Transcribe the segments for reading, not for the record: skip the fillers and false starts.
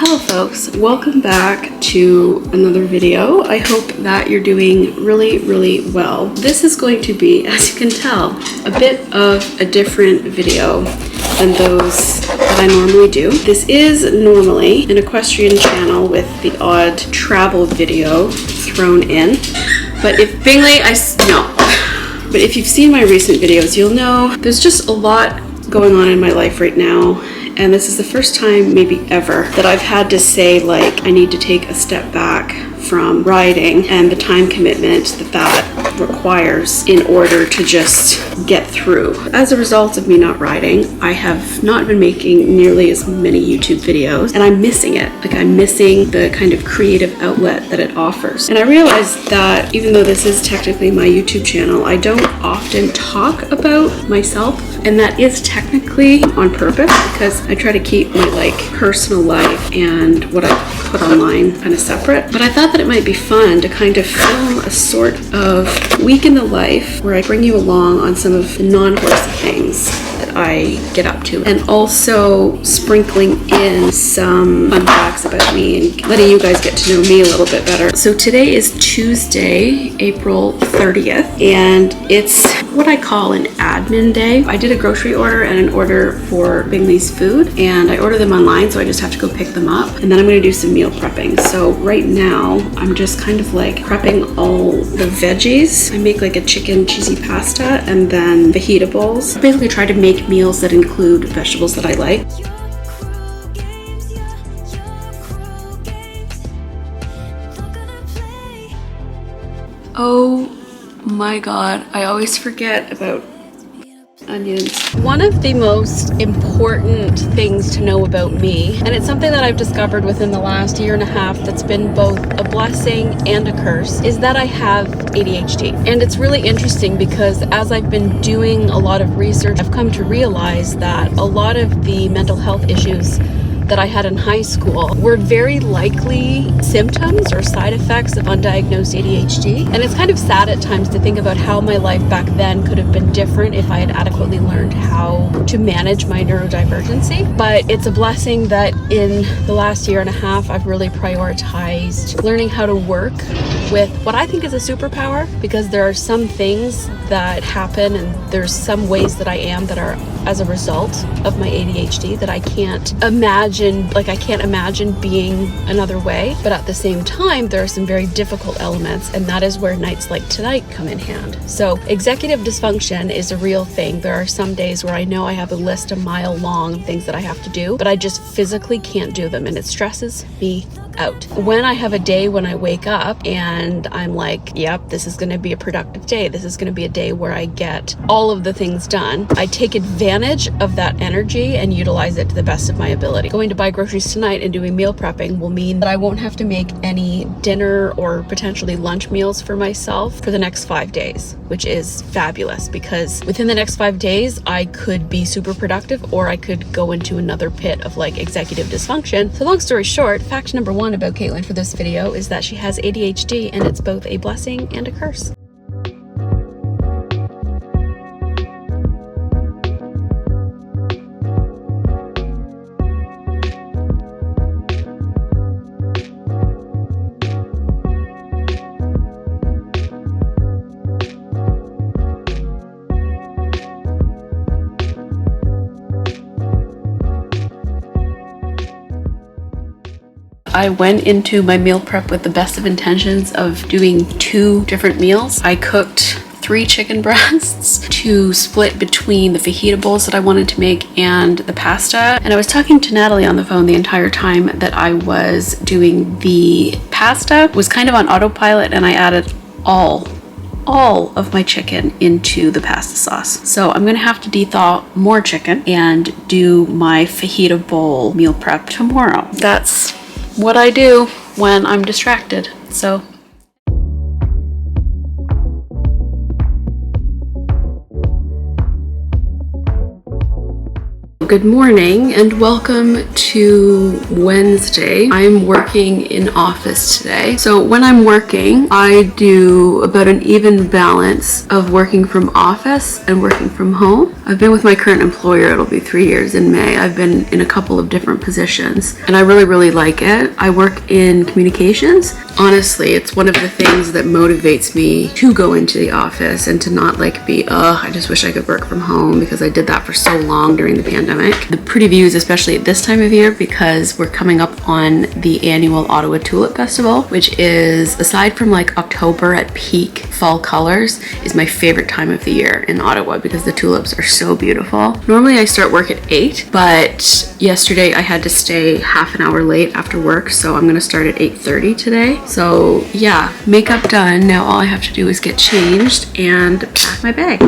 Hello folks, welcome back to another video. I hope that you're doing really well. This is going to be, as you can tell, a bit of a different video than those that I normally do. This is normally an equestrian channel with the odd travel video thrown in, but if Bingley, but if you've seen my recent videos, you'll know there's just a lot going on in my life right now. And this is the first time, maybe ever, that I've had to say, like, I need to take a step back from riding and the time commitment that requires in order to just get through. As a result of me not riding, I have not been making nearly as many YouTube videos, and I'm missing it. Like, I'm missing the kind of creative outlet that it offers. And I realized that even though this is technically my YouTube channel, I don't often talk about myself, and that is technically on purpose because I try to keep my personal life and what I put online kind of separate. But I thought that it might be fun to kind of film a sort of week in the life where I bring you along on some of the non-horsey things that I get up to, and also sprinkling in some fun facts about me and letting you guys get to know me a little bit better. So today is Tuesday, April 30th, and it's what I call an admin day. I did a grocery order and an order for Bingley's food, and I order them online, so I just have to go pick them up, and then I'm going to do some meal prepping. So right now I'm just kind of like prepping all the veggies. I make like a chicken cheesy pasta and then fajita bowls. Basically try to make meals that include vegetables that I like. Oh my god, I always forget about onions. One of the most important things to know about me, and it's something that I've discovered within the last year and a half that's been both a blessing and a curse, is that I have ADHD. And it's really interesting because as I've been doing a lot of research, I've come to realize that a lot of the mental health issues that I had in high school were very likely symptoms or side effects of undiagnosed ADHD. And it's kind of sad at times to think about how my life back then could have been different if I had adequately learned how to manage my neurodivergency. But it's a blessing that in the last year and a half, I've really prioritized learning how to work with what I think is a superpower, because there are some things that happen and there's some ways that I am that are as a result of my ADHD that I can't imagine, I can't imagine being another way. But at the same time, there are some very difficult elements, and that is where nights like tonight come in hand. So executive dysfunction is a real thing. There are some days where I know I have a list a mile long of things that I have to do, but I just physically can't do them, and it stresses me out. When I have a day when I wake up and I'm like, yep, this is going to be a productive day. This is going to be a day where I get all of the things done. I take advantage of that energy and utilize it to the best of my ability. Going to buy groceries tonight and doing meal prepping will mean that I won't have to make any dinner or potentially lunch meals for myself for the next 5 days, which is fabulous because within the next 5 days, I could be super productive or I could go into another pit of executive dysfunction. So long story short, fact number one about Kaitlyn for this video is that she has ADHD, and it's both a blessing and a curse. I went into my meal prep with the best of intentions of doing 2 different meals. I cooked 3 chicken breasts to split between the fajita bowls that I wanted to make and the pasta. And I was talking to Natalie on the phone the entire time that I was doing the pasta. It was kind of on autopilot, and I added all of my chicken into the pasta sauce. So I'm gonna have to de-thaw more chicken and do my fajita bowl meal prep tomorrow. That's what I do when I'm distracted. So Good morning and welcome to Wednesday. I'm working in office today. So when I'm working, I do about an even balance of working from office and working from home. I've been with my current employer, it'll be 3 years in May. I've been in a couple of different positions and I really like it. I work in communications. Honestly, it's one of the things that motivates me to go into the office and to not like be, I just wish I could work from home, because I did that for so long during the pandemic. The pretty views, especially at this time of year, because we're coming up on the annual Ottawa Tulip Festival, which is, aside from like October at peak fall colors, is my favorite time of the year in Ottawa because the tulips are so beautiful. Normally I start work at 8, but yesterday I had to stay half an hour late after work, so I'm gonna start at 8:30 today. So yeah, makeup done. Now all I have to do is get changed and pack my bag.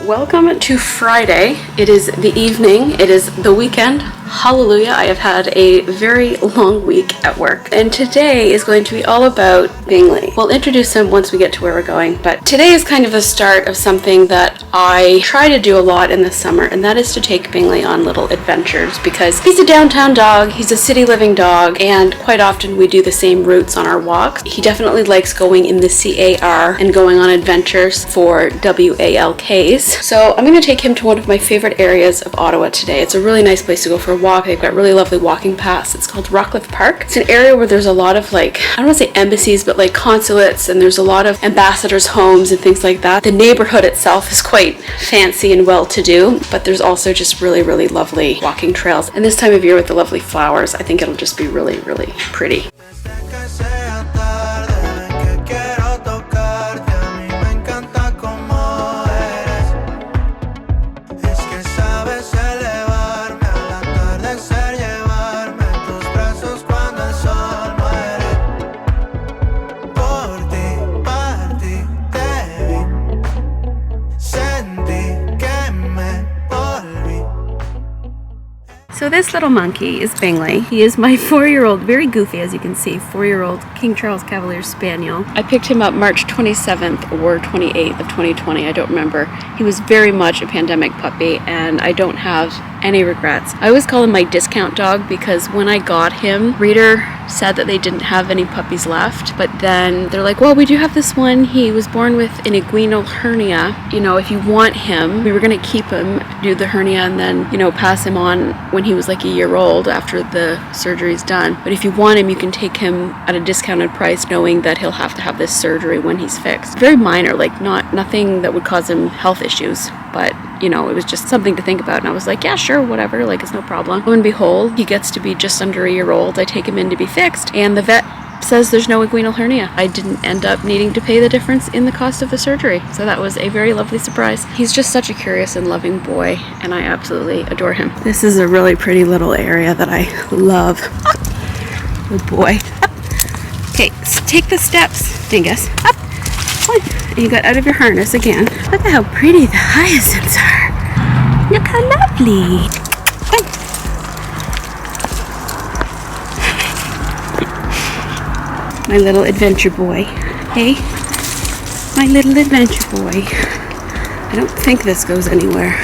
Welcome to Friday. It is the evening. It is the weekend. Hallelujah. I have had a very long week at work. And today is going to be all about Bingley. We'll introduce him once we get to where we're going. But today is kind of the start of something that I try to do a lot in the summer, and that is to take Bingley on little adventures, because he's a downtown dog, he's a city living dog, and quite often we do the same routes on our walks. He definitely likes going in the CAR and going on adventures for WALKs. So I'm going to take him to one of my favorite areas of Ottawa today. It's a really nice place to go for a walk. They've got really lovely walking paths. It's called Rockcliffe Park. It's an area where there's a lot of I don't want to say embassies, but consulates, and there's a lot of ambassadors' homes and things like that. The neighborhood itself is quite fancy and well-to-do, but there's also just really lovely walking trails. And this time of year with the lovely flowers, I think it'll just be really pretty. So this little monkey is Bingley. He is my 4-year-old, very goofy as you can see, 4-year-old King Charles Cavalier Spaniel. I picked him up March 27th or 28th of 2020, I don't remember. He was very much a pandemic puppy and I don't have any regrets. I always call him my discount dog because when I got him, Reader said that they didn't have any puppies left, but then they're like, well, we do have this one. He was born with an inguinal hernia. You know, if you want him, we were gonna keep him, do the hernia, and then, pass him on when he was like a year old after the surgery's done. But if you want him, you can take him at a discounted price, knowing that he'll have to have this surgery when he's fixed. Very minor, nothing that would cause him health issues, but it was just something to think about. And I was like, yeah, sure, whatever, it's no problem. Lo and behold, he gets to be just under a year old. I take him in to be fixed, and the vet says there's no inguinal hernia. I didn't end up needing to pay the difference in the cost of the surgery. So that was a very lovely surprise. He's just such a curious and loving boy, and I absolutely adore him. This is a really pretty little area that I love. Good boy. Okay, take the steps, Dingus. Up. One. And you got out of your harness again. Look at how pretty the hyacinths are. Look how lovely. One. My little adventure boy. Hey, my little adventure boy. I don't think this goes anywhere.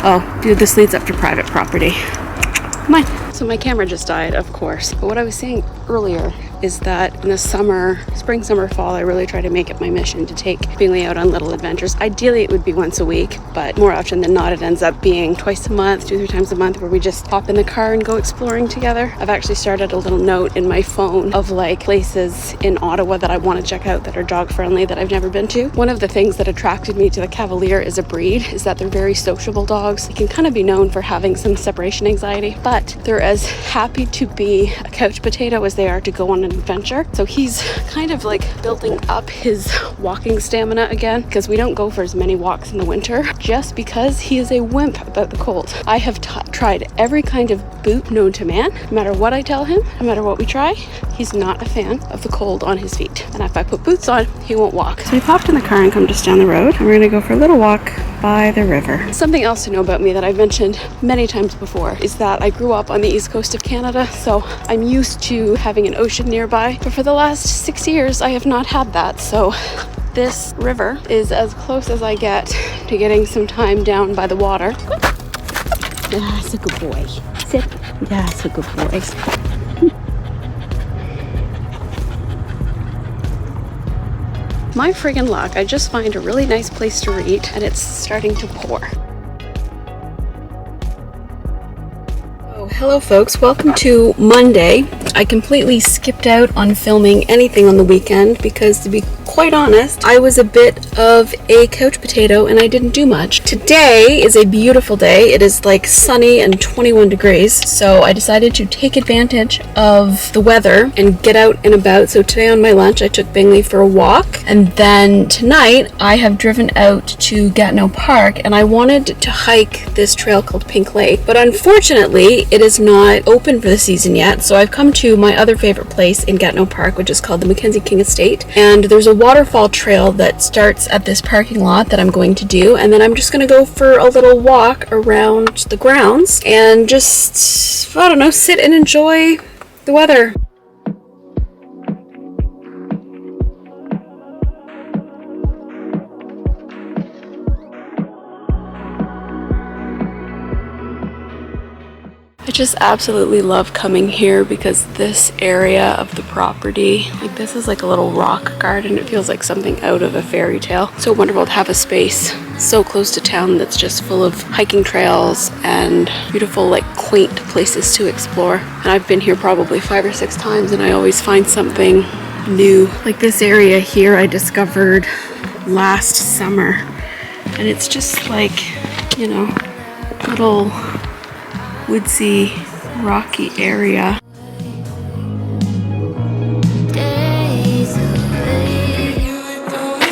Oh, dude, this leads up to private property. Come on. So my camera just died, of course. But what I was saying earlier is that in the summer, spring, summer, fall, I really try to make it my mission to take Bingley out on little adventures. Ideally, it would be once a week, but more often than not, it ends up being twice a month, 2-3 times a month, where we just hop in the car and go exploring together. I've actually started a little note in my phone of places in Ottawa that I want to check out that are dog friendly that I've never been to. One of the things that attracted me to the Cavalier as a breed is that they're very sociable dogs. They can kind of be known for having some separation anxiety, but they're as happy to be a couch potato as they are to go on an adventure. So he's kind of like building up his walking stamina again, because we don't go for as many walks in the winter just because he is a wimp about the cold. I have tried every kind of boot known to man. No matter what I tell him, no matter what we try, he's not a fan of the cold on his feet. And if I put boots on, he won't walk. So we popped in the car and come just down the road, and we're gonna go for a little walk by the river. Something else to know about me that I've mentioned many times before is that I grew up on the east coast of Canada, so I'm used to having an ocean nearby. But for the last 6 years, I have not had that. So this river is as close as I get to getting some time down by the water. That's a good boy. Sit. That's a good boy. My friggin' luck, I just find a really nice place to read and it's starting to pour. Oh, hello folks, welcome to Monday. I completely skipped out on filming anything on the weekend because, to be quite honest, I was a bit of a couch potato and I didn't do much. Today is a beautiful day. It is like sunny and 21 degrees, so I decided to take advantage of the weather and get out and about. So today on my lunch I took Bingley for a walk, and then tonight I have driven out to Gatineau Park and I wanted to hike this trail called Pink Lake, but unfortunately it is not open for the season yet. So I've come to my other favorite place in Gatineau Park, which is called the Mackenzie King Estate, and there's a waterfall trail that starts at this parking lot that I'm going to do, and then I'm just going to go for a little walk around the grounds and just, I don't know, sit and enjoy the weather. I just absolutely love coming here because this area of the property, like this is like a little rock garden. It feels like something out of a fairy tale. So wonderful to have a space so close to town that's just full of hiking trails and beautiful, like quaint places to explore. And I've been here probably 5 or 6 times and I always find something new. Like this area here I discovered last summer, and it's just like, you know, little woodsy, rocky area.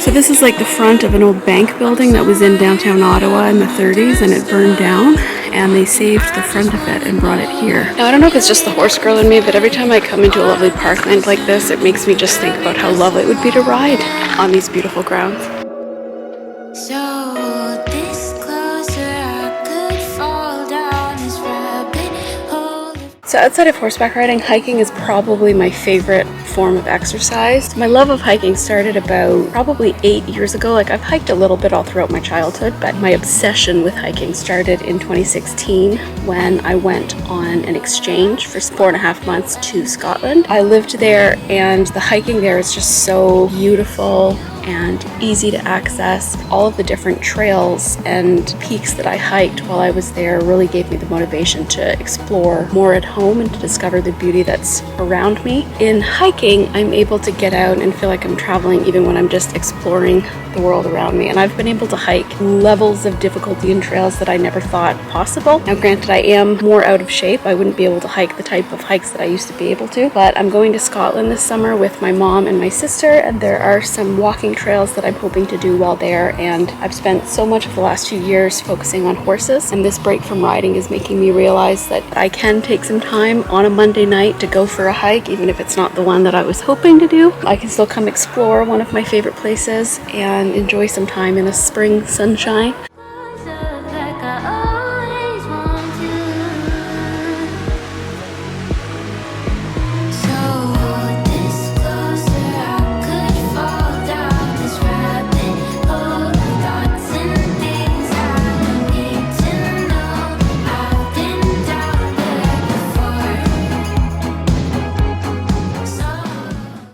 So this is like the front of an old bank building that was in downtown Ottawa in the 30s, and it burned down, and they saved the front of it and brought it here. Now I don't know if it's just the horse girl in me, but every time I come into a lovely parkland like this, it makes me just think about how lovely it would be to ride on these beautiful grounds. So outside of horseback riding, hiking is probably my favorite form of exercise. My love of hiking started about probably 8 years ago. Like I've hiked a little bit all throughout my childhood, but my obsession with hiking started in 2016 when I went on an exchange for 4.5 months to Scotland. I lived there, and the hiking there is just so beautiful and easy to access. All of the different trails and peaks that I hiked while I was there really gave me the motivation to explore more at home and to discover the beauty that's around me. In hiking, I'm able to get out and feel like I'm traveling even when I'm just exploring the world around me. And I've been able to hike levels of difficulty in trails that I never thought possible. Now granted, I am more out of shape. I wouldn't be able to hike the type of hikes that I used to be able to, but I'm going to Scotland this summer with my mom and my sister, and there are some walking trails that I'm hoping to do while there. And I've spent so much of the last few years focusing on horses, and this break from riding is making me realize that I can take some time on a Monday night to go for a hike, even if it's not the one that I was hoping to do. I can still come explore one of my favorite places and enjoy some time in the spring sunshine.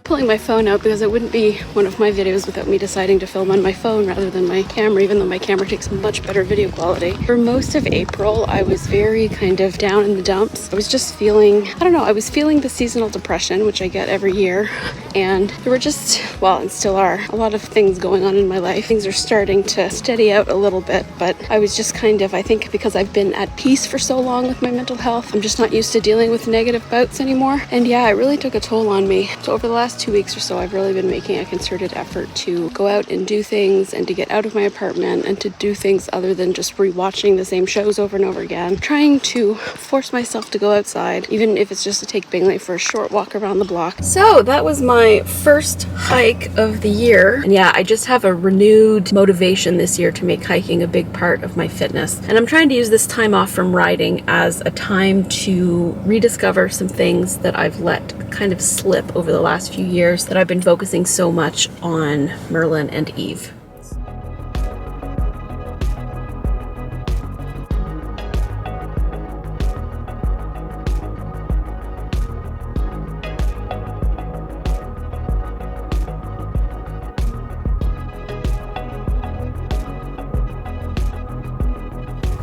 pulling my phone out because it wouldn't be one of my videos without me deciding to film on my phone rather than my camera, even though my camera takes much better video quality. For most of April, I was very kind of down in the dumps. I was just feeling, I don't know, I was feeling the seasonal depression, which I get every year. And there were just, well, and still are, a lot of things going on in my life. Things are starting to steady out a little bit, but I was just kind of, I think because I've been at peace for so long with my mental health, I'm just not used to dealing with negative bouts anymore. And yeah, it really took a toll on me. So over the last 2 weeks or so, I've really been making a concerted effort to go out and do things and to get out of my apartment and to do things other than just rewatching the same shows over and over again. Trying to force myself to go outside, even if it's just to take Bingley for a short walk around the block. So that was my first hike of the year. And yeah, I just have a renewed motivation this year to make hiking a big part of my fitness. And I'm trying to use this time off from riding as a time to rediscover some things that I've let kind of slip over the last few years that I've been focusing so much on Merlin and Eve.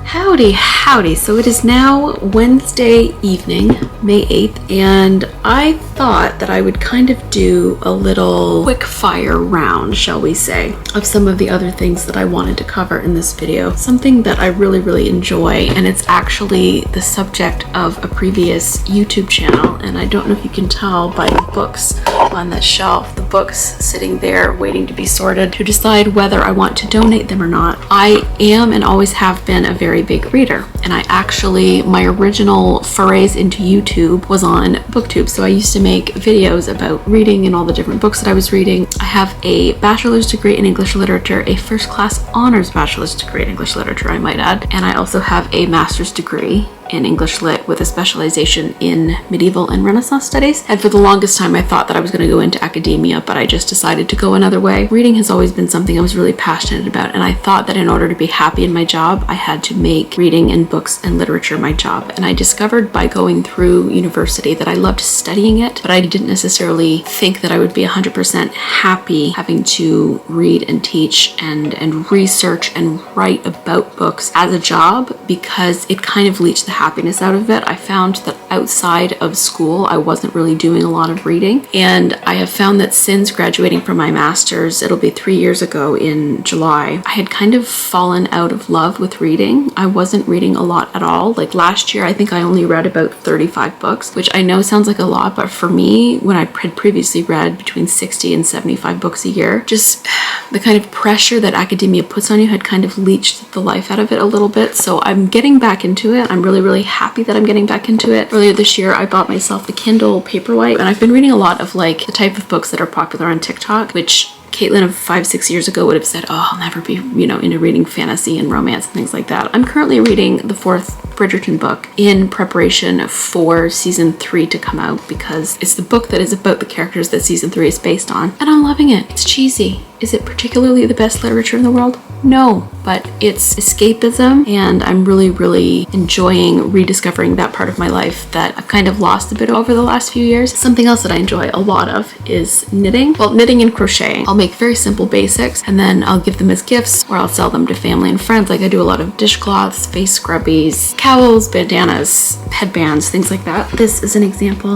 Howdy, howdy. So it is now Wednesday evening, May 8th, and I thought that I would kind of do a little quick fire round, shall we say, of some of the other things that I wanted to cover in this video. Something that I really enjoy, and it's actually the subject of a previous YouTube channel, and I don't know if you can tell by the books on that shelf, the books sitting there waiting to be sorted to decide whether I want to donate them or not. I am and always have been a very big reader, and I actually, my original forays into YouTube was on BookTube, so I used to make videos about reading and all the different books that I was reading. I have a bachelor's degree in English literature, a first class honors bachelor's degree in English literature, I might add, and I also have a master's degree in English Lit with a specialization in medieval and Renaissance studies. And for the longest time I thought that I was going to go into academia, but I just decided to go another way. Reading has always been something I was really passionate about, and I thought that in order to be happy in my job, I had to make reading and books and literature my job. And I discovered by going through university that I loved studying it, but I didn't necessarily think that I would be 100% happy having to read and teach and research and write about books as a job, because it kind of leached the happiness out of it. I found that outside of school, I wasn't really doing a lot of reading. And I have found that since graduating from my master's, it'll be 3 years ago in July, I had kind of fallen out of love with reading. I wasn't reading a lot at all. Like last year, I think I only read about 35 books, which I know sounds like a lot, but for me, when I had previously read between 60 and 75 books a year, just the kind of pressure that academia puts on you had kind of leached the life out of it a little bit. So I'm getting back into it. I'm really happy that I'm getting back into it. Earlier this year, I bought myself the Kindle Paperwhite, and I've been reading a lot of like the type of books that are popular on TikTok, which Kaitlyn of 5-6 years ago would have said, oh, I'll never be, into reading fantasy and romance and things like that. I'm currently reading the 4th Bridgerton book in preparation for season 3 to come out, because it's the book that is about the characters that season 3 is based on, and I'm loving it. It's cheesy. Is it particularly the best literature in the world? No, but it's escapism, and I'm really enjoying rediscovering that part of my life that I've kind of lost a bit over the last few years. Something else that I enjoy a lot of is knitting. Well, knitting and crocheting. I'll make very simple basics, and then I'll give them as gifts, or I'll sell them to family and friends. Like I do a lot of dishcloths, face scrubbies, cowls, bandanas, headbands, things like that. This is an example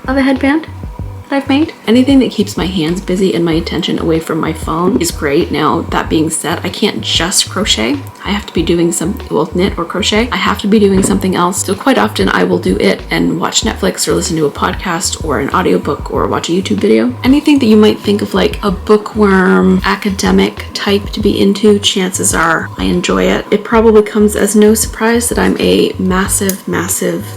of a headband I've made. Anything that keeps my hands busy and my attention away from my phone is great. Now, that being said, I can't just crochet. I have to be doing knit or crochet. I have to be doing something else. So quite often I will do it and watch Netflix or listen to a podcast or an audiobook or watch a YouTube video. Anything that you might think of like a bookworm, academic type to be into, chances are I enjoy it. It probably comes as no surprise that I'm a massive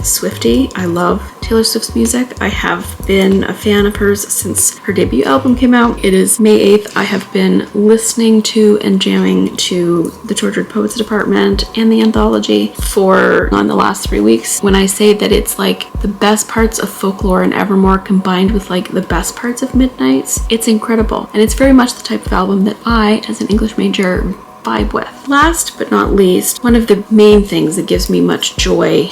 Swiftie. I love Taylor Swift's music. I have been a fan of hers since her debut album came out. It is May 8th. I have been listening to and jamming to the Tortured Poets Department and the anthology on the last 3 weeks. When I say that it's like the best parts of Folklore and Evermore combined with like the best parts of Midnights, it's incredible. And it's very much the type of album that I, as an English major, vibe with. Last but not least, one of the main things that gives me much joy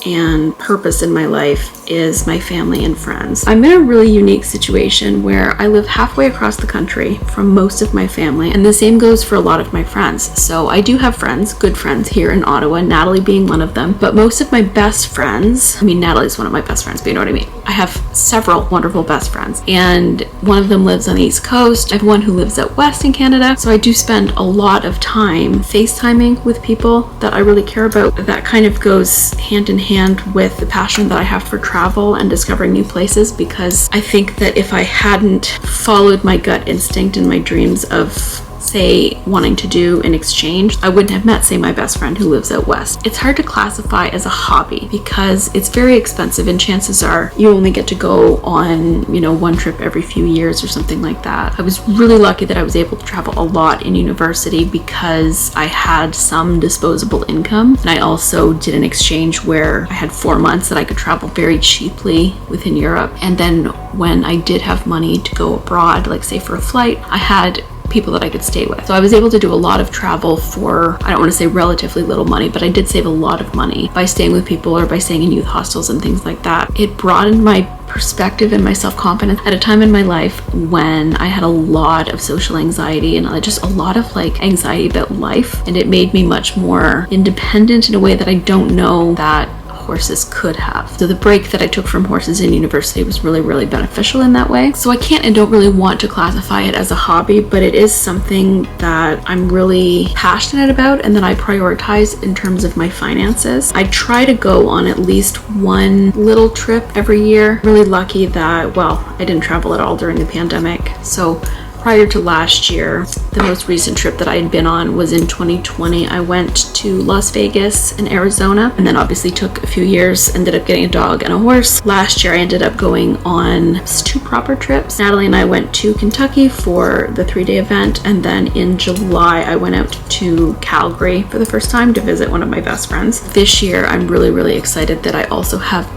and purpose in my life is my family and friends. I'm in a really unique situation where I live halfway across the country from most of my family, and the same goes for a lot of my friends. So I do have friends, good friends here in Ottawa, Natalie being one of them, but most of my best friends, I mean, Natalie's one of my best friends, but you know what I mean. I have several wonderful best friends, and one of them lives on the East Coast. I have one who lives out west in Canada, so I do spend a lot of time FaceTiming with people that I really care about. That kind of goes hand in hand with the passion that I have for travel and discovering new places, because I think that if I hadn't followed my gut instinct and my dreams of, say, wanting to do an exchange, I wouldn't have met, say, my best friend who lives out west. It's hard to classify as a hobby because it's very expensive, and chances are you only get to go on, you know, one trip every few years or something like that. I was really lucky that I was able to travel a lot in university because I had some disposable income, and I also did an exchange where I had 4 months that I could travel very cheaply within Europe. And then when I did have money to go abroad, like say for a flight, I had people that I could stay with. So I was able to do a lot of travel for, I don't want to say relatively little money, but I did save a lot of money by staying with people or by staying in youth hostels and things like that. It broadened my perspective and my self-confidence at a time in my life when I had a lot of social anxiety and just a lot of like anxiety about life, and it made me much more independent in a way that I don't know that horses could have. So the break that I took from horses in university was really, really beneficial in that way. So I can't and don't really want to classify it as a hobby, but it is something that I'm really passionate about and that I prioritize in terms of my finances. I try to go on at least one little trip every year. Really lucky that, well, I didn't travel at all during the pandemic. So prior to last year, the most recent trip that I had been on was in 2020. I went to Las Vegas and Arizona, and then obviously took a few years, ended up getting a dog and a horse. Last year I ended up going on 2 proper trips. Natalie and I went to Kentucky for the 3-day event, and then in July I went out to Calgary for the first time to visit one of my best friends. This year I'm really, really excited that I also have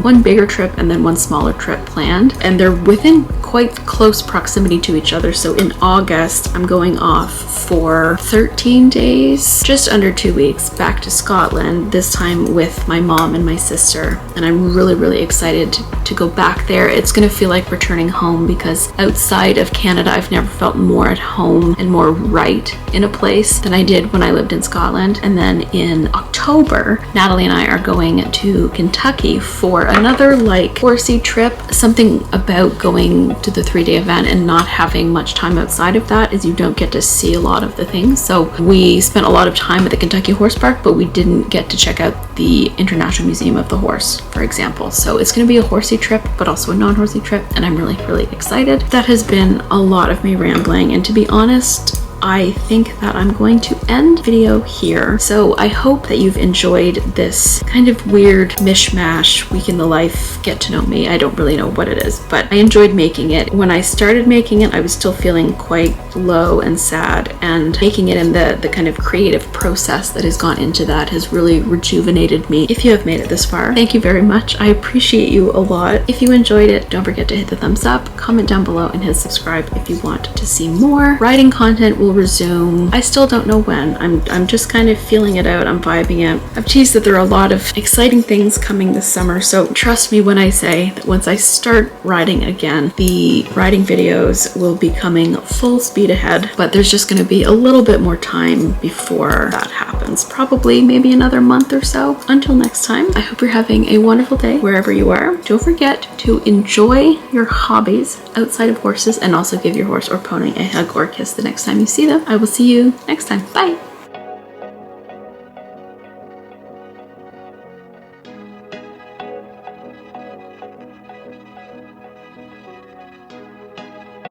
one bigger trip and then one smaller trip planned, and they're within quite close proximity to each other. So in August, I'm going off for 13 days, just under 2 weeks, back to Scotland, this time with my mom and my sister. And I'm really, really excited to go back there. It's gonna feel like returning home, because outside of Canada, I've never felt more at home and more right in a place than I did when I lived in Scotland. And then in October, Natalie and I are going to Kentucky for another like horsey trip. Something about going to the 3-day event and not having much time outside of that is you don't get to see a lot of the things. So we spent a lot of time at the Kentucky Horse Park, but we didn't get to check out the International Museum of the Horse, for example. So it's going to be a horsey trip, but also a non-horsey trip, and I'm really, really excited. That has been a lot of me rambling, and to be honest, I think that I'm going to end the video here. So I hope that you've enjoyed this kind of weird mishmash week in the life, get to know me. I don't really know what it is, but I enjoyed making it. When I started making it, I was still feeling quite low and sad, and making it in the kind of creative process that has gone into that has really rejuvenated me. If you have made it this far, thank you very much. I appreciate you a lot. If you enjoyed it, don't forget to hit the thumbs up, comment down below, and hit subscribe if you want to see more. Writing content will resume. I still don't know when. I'm just kind of feeling it out. I'm vibing it. I've teased that there are a lot of exciting things coming this summer, so trust me when I say that once I start riding again, the riding videos will be coming full speed ahead, but there's just going to be a little bit more time before that happens. Probably maybe another month or so. Until next time, I hope you're having a wonderful day wherever you are. Don't forget to enjoy your hobbies outside of horses, and also give your horse or pony a hug or a kiss the next time you see them. I will see you next time. Bye.